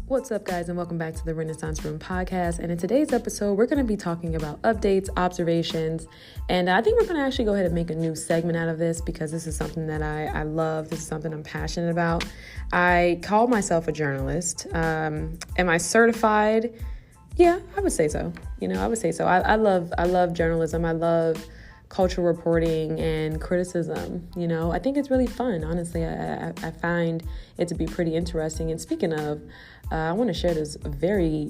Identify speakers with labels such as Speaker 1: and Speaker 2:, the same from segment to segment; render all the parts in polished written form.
Speaker 1: What's up, guys, and welcome back to the Renaissance Room podcast. And in today's episode, we're going to be talking about updates, observations, and I think we're going to actually go ahead and make a new segment out of this because this is something that I love. This is something I'm passionate about. I call myself a journalist. Am I certified? Yeah, I would say so. I would say so. I love journalism. I love cultural reporting and criticism. I think it's really fun. Honestly, I find it to be pretty interesting. And speaking of, I want to share this very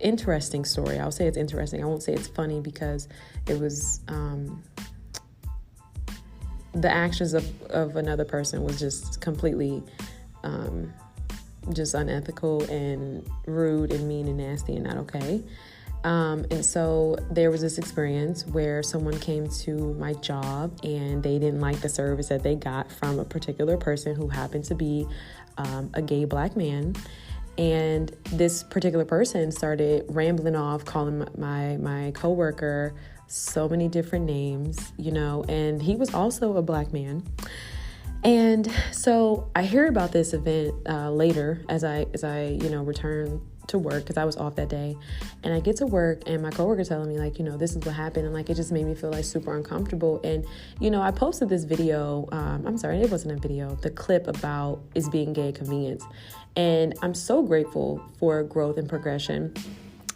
Speaker 1: interesting story. I'll say it's interesting. I won't say it's funny because it was the actions of another person was just completely just unethical and rude and mean and nasty and not okay. And so there was this experience where someone came to my job and they didn't like the service that they got from a particular person who happened to be a gay black man. And this particular person started rambling off, calling my coworker so many different names, and he was also a black man. And so I hear about this event later as I return to work because I was off that day, and I get to work and my coworker telling me this is what happened, and it just made me feel super uncomfortable. And I posted this video. I'm sorry, it wasn't a video. The clip about is being gay a convenience, and I'm so grateful for growth and progression.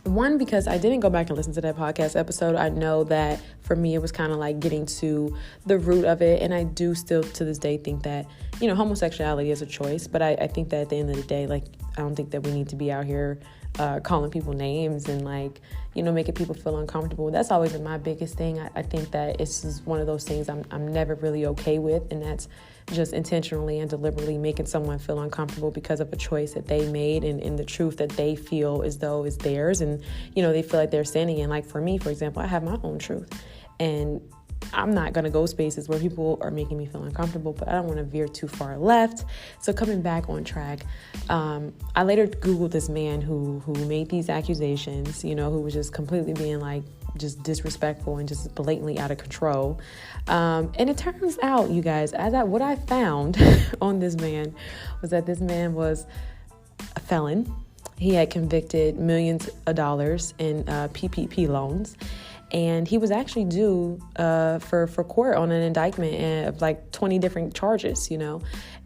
Speaker 1: One, because I didn't go back and listen to that podcast episode. I know that for me, it was kind of like getting to the root of it. And I do still to this day think that, homosexuality is a choice. But I think that at the end of the day, I don't think that we need to be out here calling people names and making people feel uncomfortable. That's always been my biggest thing. I think that it's just one of those things I'm never really okay with. And that's just intentionally and deliberately making someone feel uncomfortable because of a choice that they made and the truth that they feel as though is theirs. And, they feel like they're standing in. For me, for example, I have my own truth. And I'm not going to go spaces where people are making me feel uncomfortable, but I don't want to veer too far left. So coming back on track, I later Googled this man who made these accusations, who was just completely being just disrespectful and just blatantly out of control. And it turns out, you guys, what I found on this man was that this man was a felon. He had convicted millions of dollars in PPP loans. And he was actually due for court on an indictment of 20 different charges,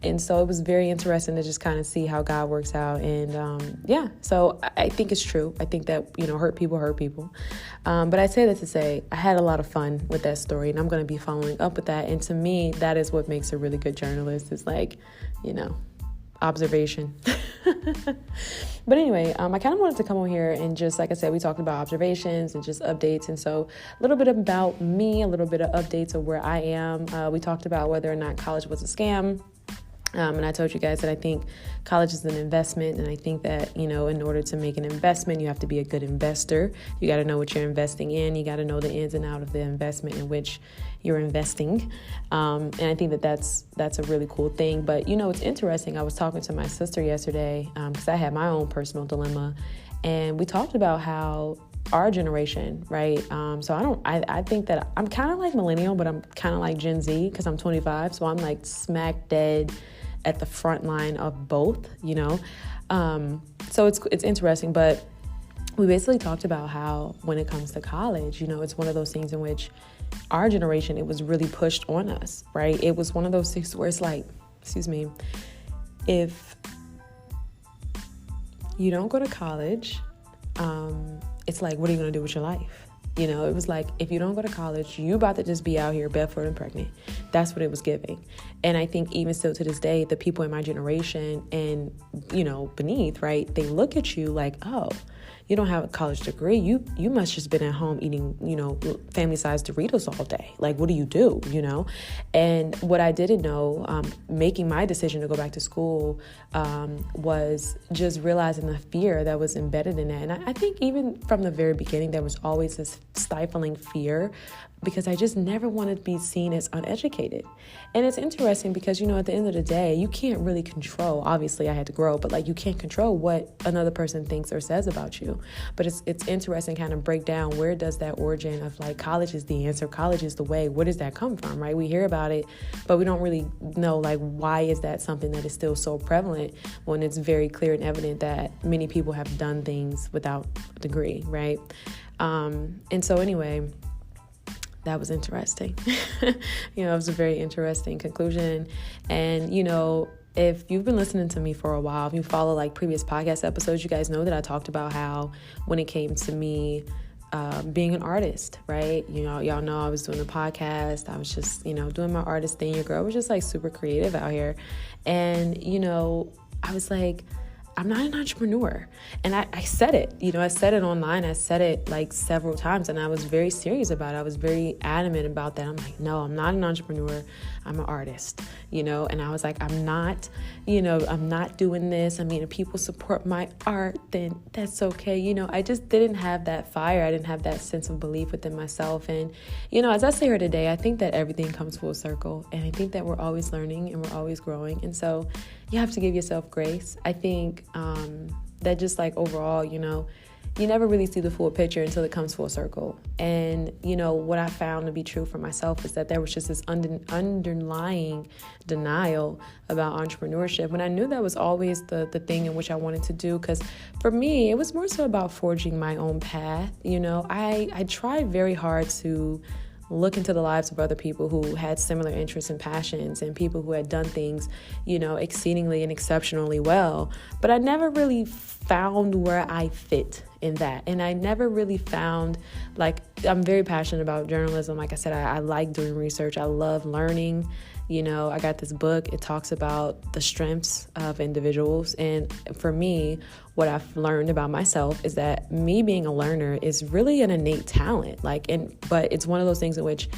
Speaker 1: And so it was very interesting to just kind of see how God works out. And so I think it's true. I think that, hurt people. But I say that to say I had a lot of fun with that story, and I'm going to be following up with that. And to me, that is what makes a really good journalist is observation. But anyway, I kind of wanted to come on here and just, like I said, we talked about observations and just updates. And so a little bit about me, a little bit of updates of where I am. We talked about whether or not college was a scam. And I told you guys that I think college is an investment. And I think that, in order to make an investment, you have to be a good investor. You got to know what you're investing in. You got to know the ins and outs of the investment in which you're investing. And I think that that's a really cool thing. But, it's interesting. I was talking to my sister yesterday because I had my own personal dilemma. And we talked about how our generation, right? So I think that I'm kind of like millennial, but I'm kind of like Gen Z because I'm 25. So I'm smack dead at the front line of both, So it's interesting, but we basically talked about how when it comes to college, it's one of those things in which our generation, it was really pushed on us, right? It was one of those things where it's if you don't go to college, it's what are you going to do with your life? It was if you don't go to college, you about to just be out here barefoot and pregnant. That's what it was giving. And I think even still to this day, the people in my generation and, beneath, right, they look at you oh, you don't have a college degree. You must just been at home eating, family-sized Doritos all day. What do you do, And what I didn't know, making my decision to go back to school was just realizing the fear that was embedded in that. And I think even from the very beginning, there was always this stifling fear because I just never wanted to be seen as uneducated. And it's interesting because, at the end of the day, you can't really control, obviously I had to grow, but you can't control what another person thinks or says about you. But it's interesting kind of break down, where does that origin of college is the answer, college is the way, where does that come from, right? We hear about it, but we don't really know why is that something that is still so prevalent when it's very clear and evident that many people have done things without a degree, right? And so anyway, that was interesting. It was a very interesting conclusion. And, if you've been listening to me for a while, if you follow previous podcast episodes, you guys know that I talked about how when it came to me being an artist, right? Y'all know I was doing a podcast. I was just, doing my artist thing. Your girl was just super creative out here. And, I was like, I'm not an entrepreneur. And I said it, I said it online. I said it several times, and I was very serious about it. I was very adamant about that. I'm like, no, I'm not an entrepreneur. I'm an artist, and I was like, I'm not doing this. I mean, if people support my art, then that's okay. I just didn't have that fire. I didn't have that sense of belief within myself. And, as I say here today, I think that everything comes full circle, and I think that we're always learning and we're always growing. And so you have to give yourself grace. I think that just overall, you never really see the full picture until it comes full circle. And, what I found to be true for myself is that there was just this underlying denial about entrepreneurship. And I knew that was always the thing in which I wanted to do, because for me, it was more so about forging my own path. I tried very hard to look into the lives of other people who had similar interests and passions, and people who had done things, exceedingly and exceptionally well. But I never really found where I fit in that. And I never really found, I'm very passionate about journalism. Like I said, I like doing research. I love learning. I got this book. It talks about the strengths of individuals. And for me, what I've learned about myself is that me being a learner is really an innate talent. But it's one of those things in which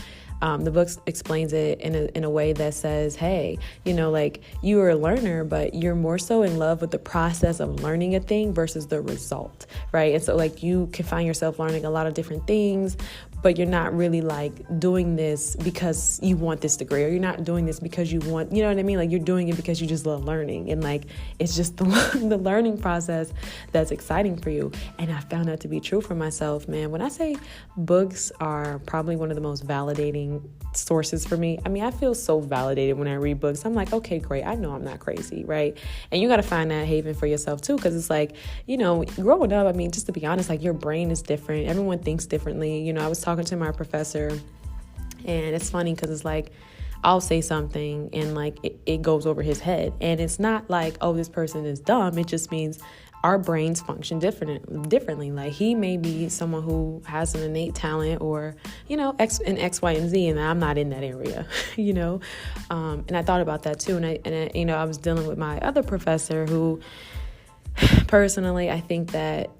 Speaker 1: the book explains it in a way that says, hey, you are a learner, but you're more so in love with the process of learning a thing versus the result, right? And so you can find yourself learning a lot of different things, but you're not really doing this because you want this degree, or you're not doing this because you want, you know what I mean? You're doing it because you just love learning, and it's just the learning process that's exciting for you. And I found that to be true for myself, man. When I say books are probably one of the most validating sources for me, I feel so validated when I read books. I'm like, okay, great. I know I'm not crazy, right? And you got to find that haven for yourself too, because it's growing up, just to be honest, your brain is different. Everyone thinks differently. I was talking to my professor, and it's funny because it's I'll say something and it goes over his head, and it's not oh, this person is dumb. It just means our brains function differently. He may be someone who has an innate talent, or X, Y, and Z, and I'm not in that area, and I thought about that too. And I was dealing with my other professor who, personally, I think that,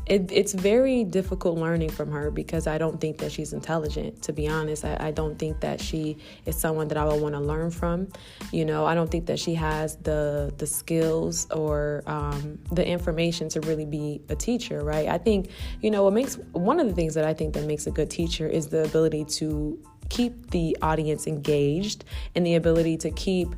Speaker 1: it's very difficult learning from her, because I don't think that she's intelligent, to be honest. I don't think that she is someone that I would want to learn from. I don't think that she has the skills or the information to really be a teacher, right? I think, one of the things that I think that makes a good teacher is the ability to keep the audience engaged, and the ability to keep,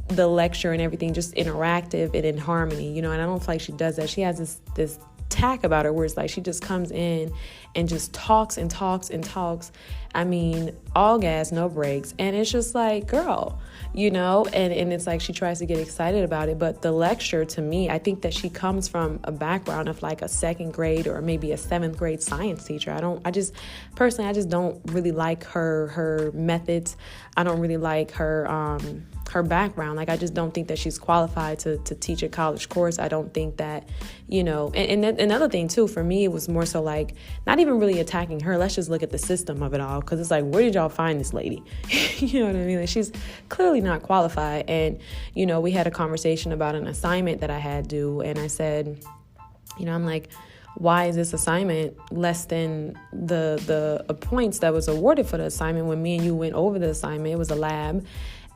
Speaker 1: the lecture and everything just interactive and in harmony, and I don't feel like she does that. She has this tack about her where it's she just comes in and just talks and talks and talks. All gas, no breaks. And it's just girl, and it's she tries to get excited about it. But the lecture, to me, I think that she comes from a background of a second grade or maybe a 7th grade science teacher. I just don't really like her methods. I don't really like her background. I just don't think that she's qualified to teach a college course. I don't think that, and another thing too, for me, it was more so not even really attacking her. Let's just look at the system of it all. Cause it's where did y'all find this lady? You know what I mean? She's clearly not qualified. And, we had a conversation about an assignment that I had due. And I said, I'm why is this assignment less than the points that was awarded for the assignment when me and you went over the assignment? It was a lab.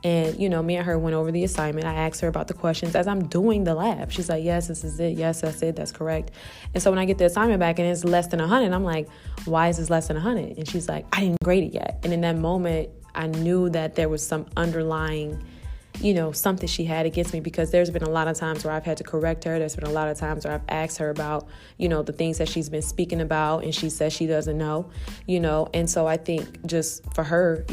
Speaker 1: And, me and her went over the assignment. I asked her about the questions as I'm doing the lab. She's like, yes, this is it. Yes, that's it. That's correct. And so when I get the assignment back and it's less than 100, I'm like, why is this less than 100? And she's like, I didn't grade it yet. And in that moment, I knew that there was some underlying, something she had against me, because there's been a lot of times where I've had to correct her. There's been a lot of times where I've asked her about, the things that she's been speaking about, and she says she doesn't know, And so I think just for her,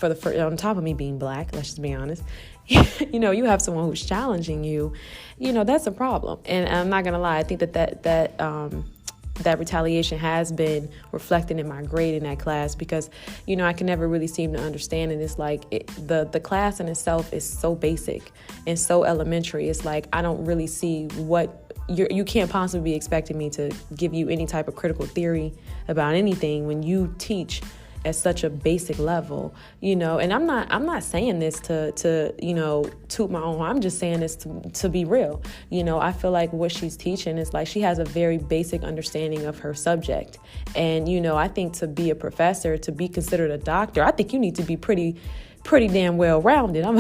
Speaker 1: on top of me being Black, let's just be honest, you have someone who's challenging you, that's a problem. And I'm not gonna lie, I think that retaliation has been reflected in my grade in that class, because I can never really seem to understand. And it's like the class in itself is so basic and so elementary. It's like I don't really see what you can't possibly be expecting me to give you any type of critical theory about anything when you teach at such a basic level, and I'm not saying this to toot my own horn. I'm just saying this to be real. I feel like what she's teaching is like she has a very basic understanding of her subject. And, I think to be a professor, to be considered a doctor, I think you need to be pretty damn well-rounded. I'm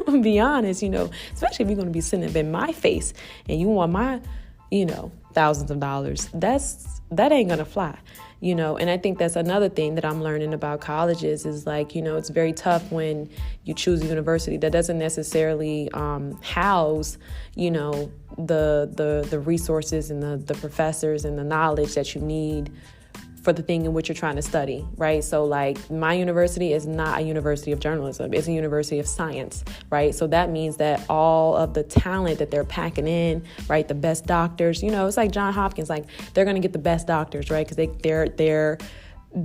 Speaker 1: gonna be honest, especially if you're gonna be sitting up in my face and you want my, thousands of dollars. That ain't gonna fly. And I think that's another thing that I'm learning about colleges is like, it's very tough when you choose a university that doesn't necessarily house, the resources and the professors and the knowledge that you need for the thing in which you're trying to study, right? So like my university is not a university of journalism. It's a university of science, right? So that means that all of the talent that they're packing in, right? The best doctors, it's like Johns Hopkins, like they're going to get the best doctors, right? Because they're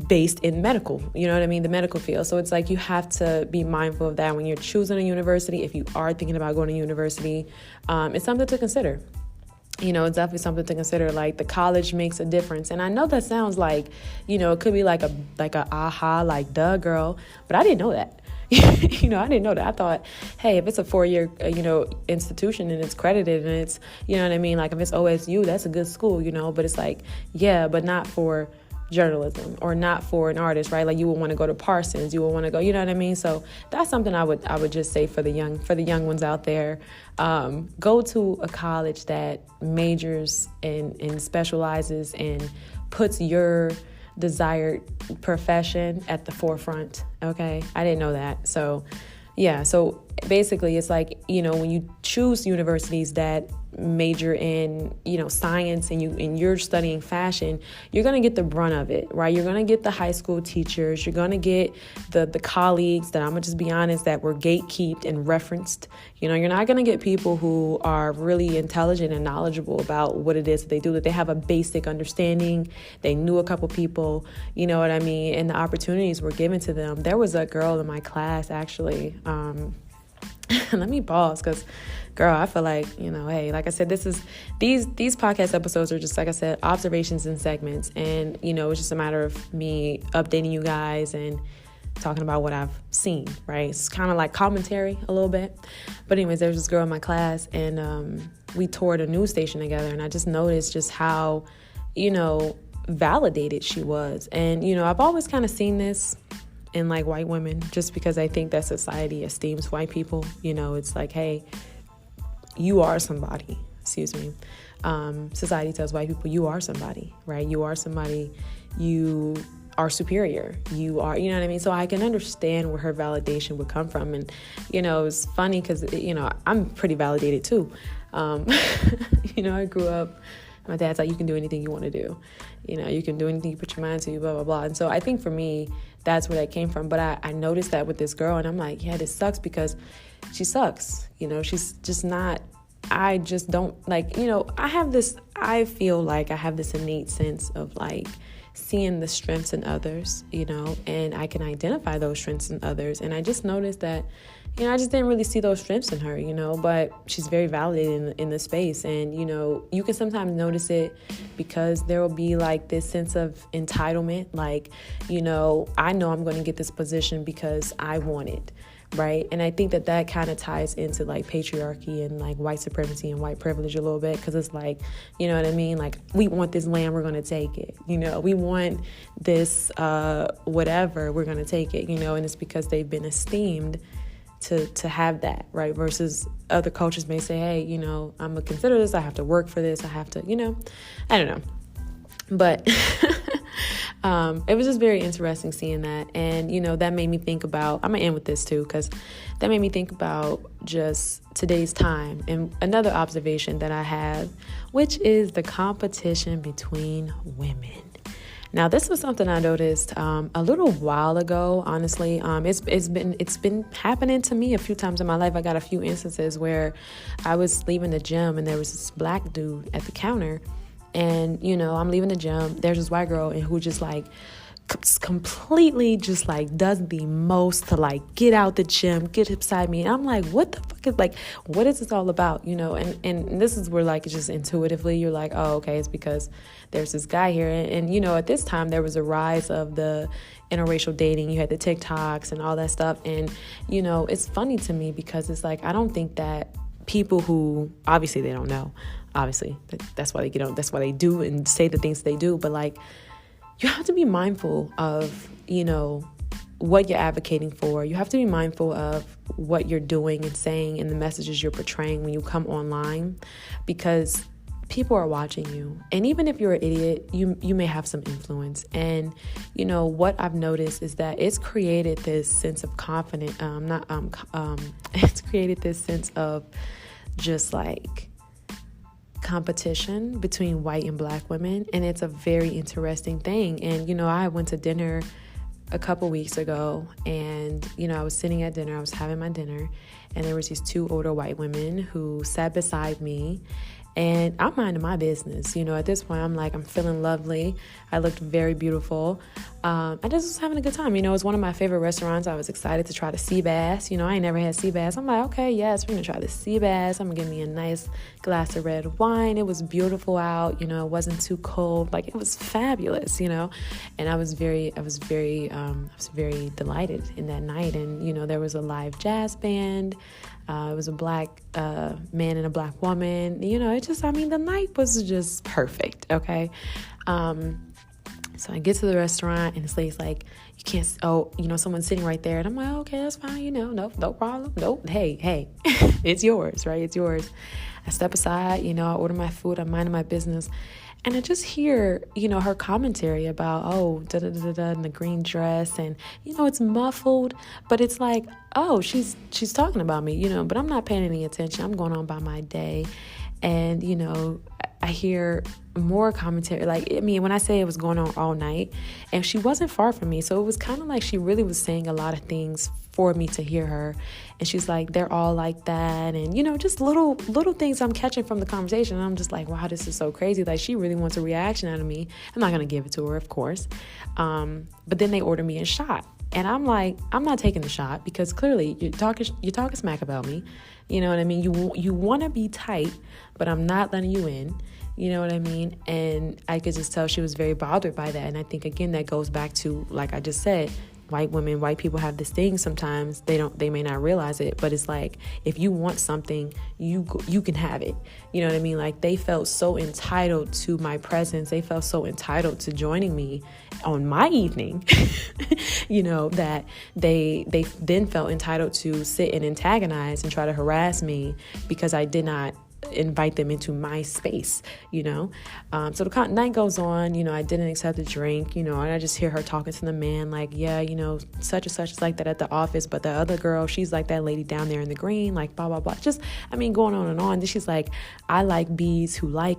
Speaker 1: based in medical, the medical field. So it's like you have to be mindful of that when you're choosing a university. If you are thinking about going to university, it's something to consider. It's definitely something to consider. Like the college makes a difference. And I know that sounds like, it could be like a aha, like duh girl, but I didn't know that. I didn't know that. I thought, hey, if it's a 4-year, institution and it's credited and it's, like if it's OSU, that's a good school, but it's like, yeah, but not for journalism or not for an artist, right? Like you would want to go to Parsons, you would want to go, So that's something I would just say for the young ones out there. Go to a college that majors and specializes and puts your desired profession at the forefront. Okay. I didn't know that. So yeah. So basically it's like, when you choose universities that major in, science and you're studying fashion, you're going to get the brunt of it, right? You're going to get the high school teachers. You're going to get the colleagues that I'm going to just be honest that were gatekeeped and referenced. You're not going to get people who are really intelligent and knowledgeable about what it is that they do, that they have a basic understanding. They knew a couple people, and the opportunities were given to them. There was a girl in my class actually, let me pause because, girl, I feel like, hey, like I said, these podcast episodes are just, like I said, observations and segments. And, it's just a matter of me updating you guys and talking about what I've seen, right? It's kind of like commentary a little bit. But anyways, there was this girl in my class and we toured a news station together. And I just noticed just how, validated she was. And, I've always kind of seen this in like white women, just because I think that society esteems white people. It's like, hey, you are somebody. Society tells white people, you are somebody, right? You are somebody. You are superior. You are, So I can understand where her validation would come from. And, it's funny because, I'm pretty validated too. I grew up, my dad's like, you can do anything you want to do. You can do anything you put your mind to, blah, blah, blah. And so I think for me, that's where that came from. But I noticed that with this girl and I'm like, yeah, this sucks because she sucks. She's just not, I just don't like, I feel like I have this innate sense of like seeing the strengths in others, and I can identify those strengths in others. And I just noticed that, I just didn't really see those strengths in her, but she's very validated in the space. And, you can sometimes notice it because there will be like this sense of entitlement. Like, I know I'm going to get this position because I want it. Right. And I think that kind of ties into like patriarchy and like white supremacy and white privilege a little bit, because it's like, like we want this land, we're going to take it. We want this whatever, we're going to take it, and it's because they've been esteemed to have that, right? Versus other cultures may say, hey, you know, I'm gonna consider this, I have to work for this, I have to, you know, I don't know. But it was just very interesting seeing that. And, you know, that made me think about, I'm going to end with this too, because that made me think about just today's time. And another observation that I have, which is the competition between women. Now, this was something I noticed a little while ago, honestly. It's been happening to me a few times in my life. I got a few instances where I was leaving the gym and there was this black dude at the counter. And, you know, I'm leaving the gym. There's this white girl and who just like completely just like does the most to like get out the gym, get beside me. And I'm like, what the fuck is like, what is this all about? You know, and this is where like just intuitively you're like, oh, okay, it's because there's this guy here. And you know, at this time there was a rise of the interracial dating. You had the TikToks and all that stuff. And, you know, it's funny to me because it's like, I don't think that people who obviously they don't know, obviously that's why they get on, that's why they do and say the things they do. But like, you have to be mindful of, you know, what you're advocating for. You have to be mindful of what you're doing and saying and the messages you're portraying when you come online, because people are watching you. And even if you're an idiot, you may have some influence. And, you know, what I've noticed is that it's created this sense of confidence. It's created this sense of just like competition between white and black women, and it's a very interesting thing. And you know, I went to dinner a couple weeks ago, and you know, I was sitting at dinner, I was having my dinner, and there was these two older white women who sat beside me, and I'm minding my business. You know, at this point I'm like, I'm feeling lovely, I looked very beautiful. I just was having a good time. You know, it's one of my favorite restaurants. I was excited to try the sea bass. You know, I ain't never had sea bass. I'm like, okay, yes, we're gonna try the sea bass. I'm gonna give me a nice glass of red wine. It was beautiful out. You know, it wasn't too cold. Like, it was fabulous. You know, and I was very delighted in that night. And you know, there was a live jazz band. It was a black man and a black woman. You know, the night was just perfect. Okay. So I get to the restaurant and this lady's like, you can't, someone's sitting right there. And I'm like, okay, that's fine. You know, no problem. Nope. Hey, it's yours, right? It's yours. I step aside, you know, I order my food. I'm minding my business. And I just hear, you know, her commentary about, in the green dress. And, you know, it's muffled, but it's like, oh, she's talking about me, you know, but I'm not paying any attention. I'm going on by my day. And, you know, I hear more commentary. Like, I mean, when I say it was going on all night, and she wasn't far from me. So it was kind of like she really was saying a lot of things for me to hear her. And she's like, they're all like that. And, you know, just little things I'm catching from the conversation. And I'm just like, wow, this is so crazy. Like, she really wants a reaction out of me. I'm not going to give it to her, of course. But then they order me a shot. And I'm like, I'm not taking the shot because clearly you're talking smack about me. You know what I mean? You want to be tight, but I'm not letting you in. You know what I mean? And I could just tell she was very bothered by that. And I think, again, that goes back to, like I just said, white people have this thing sometimes. They may not realize it, but it's like, if you want something, you can have it. You know what I mean? Like, they felt so entitled to my presence. They felt so entitled to joining me on my evening, you know, that they then felt entitled to sit and antagonize and try to harass me because I did not invite them into my space, you know. So the night goes on, you know, I didn't accept the drink, you know, and I just hear her talking to the man like, yeah, you know, such and such is like that at the office, but the other girl, she's like that lady down there in the green, like blah blah blah. Just, I mean, going on and on. Then she's like, I like bees who like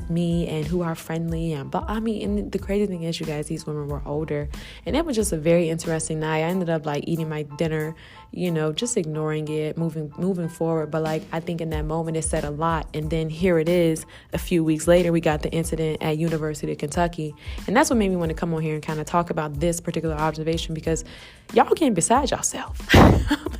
Speaker 1: me and who are friendly, and but I mean, and the crazy thing is, you guys, these women were older, and it was just a very interesting night. I ended up like eating my dinner, you know, just ignoring it, moving forward. But like, I think in that moment it said a lot. And then here it is, a few weeks later, we got the incident at University of Kentucky. And that's what made me want to come on here and kind of talk about this particular observation, because y'all getting beside yourself.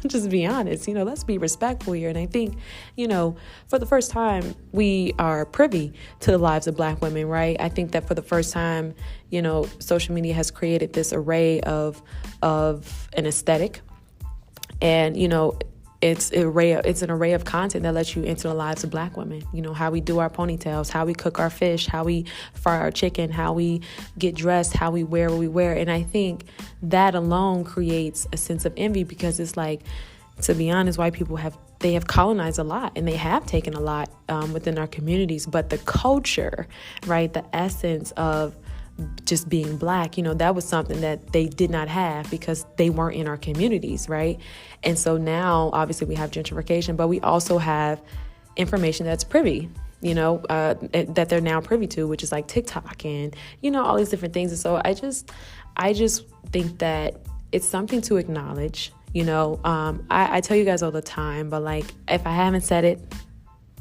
Speaker 1: Just be honest, you know, let's be respectful here. And I think, you know, for the first time, we are privy to the lives of Black women, right? I think that for the first time, you know, social media has created this array of an aesthetic. And, you know, it's an array of content that lets you into the lives of Black women. You know, how we do our ponytails, how we cook our fish, how we fry our chicken, how we get dressed, how we wear what we wear. And I think that alone creates a sense of envy, because it's like, to be honest, white people have colonized a lot, and they have taken a lot within our communities. But the culture, right, the essence of just being Black, that was something that they did not have because they weren't in our communities, right? And so now, obviously, we have gentrification, but we also have information that's privy, that they're now privy to, which is like TikTok and, all these different things. And so I just think that it's something to acknowledge. I tell you guys all the time, but like, if I haven't said it,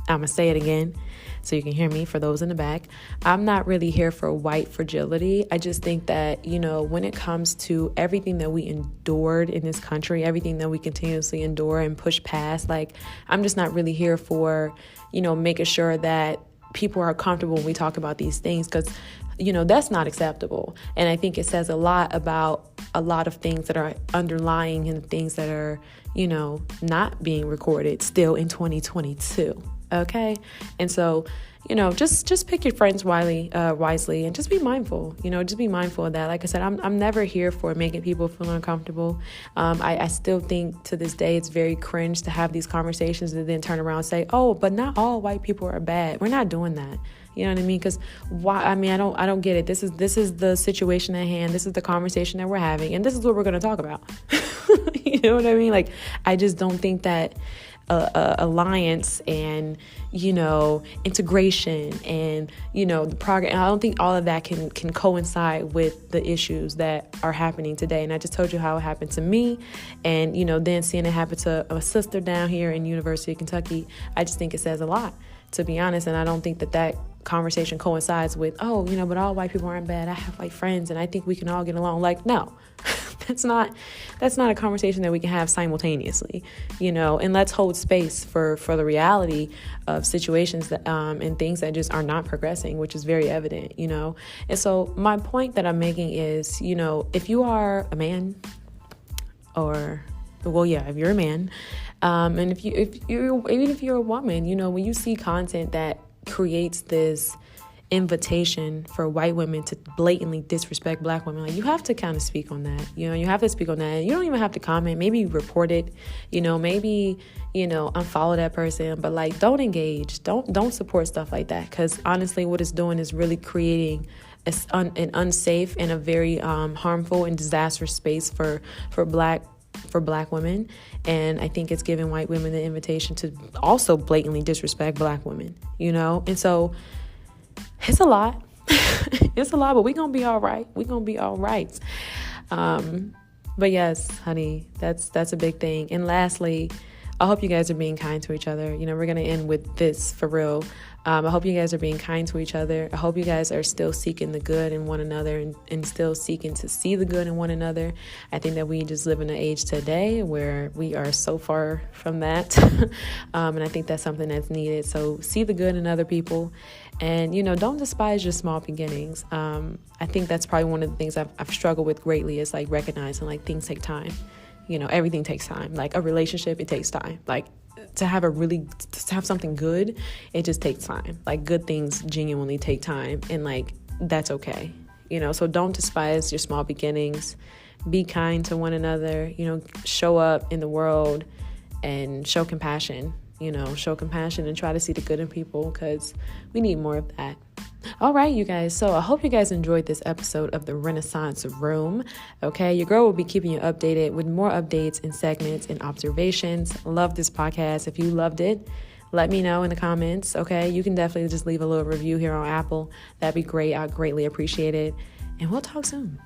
Speaker 1: I'm gonna say it again so you can hear me. For those in the back, I'm not really here for white fragility. I just think that, when it comes to everything that we endured in this country, everything that we continuously endure and push past, like, I'm just not really here for, making sure that people are comfortable when we talk about these things, because that's not acceptable. And I think it says a lot about a lot of things that are underlying and things that are, not being recorded still in 2022. Okay. And so, just pick your friends wisely, and just be mindful, just be mindful of that. Like I said, I'm never here for making people feel uncomfortable. I still think to this day, it's very cringe to have these conversations and then turn around and say, oh, but not all white people are bad. We're not doing that. You know what I mean? Because why? I mean, I don't get it. This is the situation at hand. This is the conversation that we're having, and this is what we're going to talk about. You know what I mean? Like, I just don't think that alliance and, integration and, the progress, I don't think all of that can coincide with the issues that are happening today. And I just told you how it happened to me, and, then seeing it happen to a sister down here in University of Kentucky, I just think it says a lot, to be honest. And I don't think that conversation coincides with, but all white people aren't bad. I have white friends and I think we can all get along. Like, no. That's not a conversation that we can have simultaneously, and let's hold space for the reality of situations that and things that just are not progressing, which is very evident, And so my point that I'm making is, if you are a man, if you're a man, and if you're a woman, when you see content that creates this invitation for white women to blatantly disrespect Black women, like, you have to kind of speak on that. You have to speak on that. You don't even have to comment. Maybe report it. Maybe unfollow that person. But like, don't engage. Don't support stuff like that. Because honestly, what it's doing is really creating an unsafe and a very harmful and disastrous space for Black women. And I think it's giving white women the invitation to also blatantly disrespect Black women. And so. It's a lot. It's a lot, but we're going to be all right. We're going to be all right. But yes, honey, that's a big thing. And lastly, I hope you guys are being kind to each other. We're going to end with this for real. I hope you guys are being kind to each other. I hope you guys are still seeking the good in one another and still seeking to see the good in one another. I think that we just live in an age today where we are so far from that. And I think that's something that's needed. So see the good in other people, and, don't despise your small beginnings. I think that's probably one of the things I've struggled with greatly, is like recognizing like things take time. Everything takes time. Like a relationship, it takes time. Like to have something good, it just takes time. Like good things genuinely take time, and like that's okay. So don't despise your small beginnings. Be kind to one another. Show up in the world and show compassion. Show compassion and try to see the good in people, because we need more of that. All right, you guys. So I hope you guys enjoyed this episode of the Renaissance Room. Okay, your girl will be keeping you updated with more updates and segments and observations. Love this podcast. If you loved it, let me know in the comments. Okay, you can definitely just leave a little review here on Apple. That'd be great. I'd greatly appreciate it. And we'll talk soon.